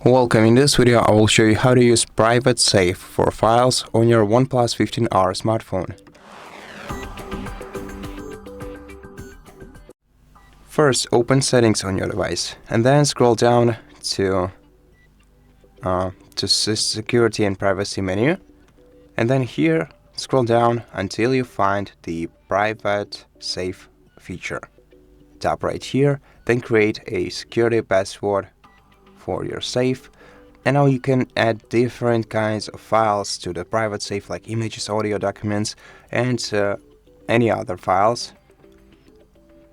Welcome. In this video I will show you how to use private save for files on your OnePlus 15R smartphone. First, open settings on your device and then scroll down to security and privacy menu, and then here scroll down until you find the private save feature. Tap right here, then create a security password for your save, and now you can add different kinds of files to the private save, like images, audio, documents, and any other files.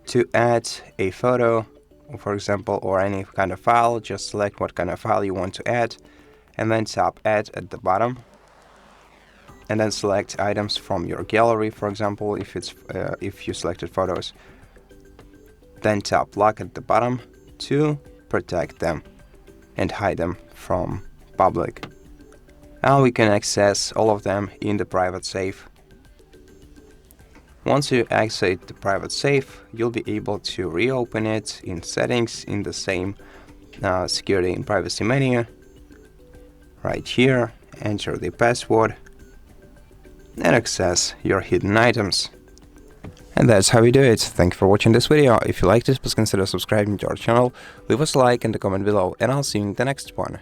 To add a photo, for example, or any kind of file, just select what kind of file you want to add and then tap add at the bottom, and then select items from your gallery, for example, if you selected photos. Then tap lock at the bottom to protect them and hide them from public. Now we can access all of them in the private save. Once you exit the private save, you'll be able to reopen it in settings in the same security and privacy menu. Right here, enter the password and access your hidden items. And that's how you do it. Thank you for watching this video. If you liked this, please consider subscribing to our channel, leave us a like and a comment below, and I'll see you in the next one.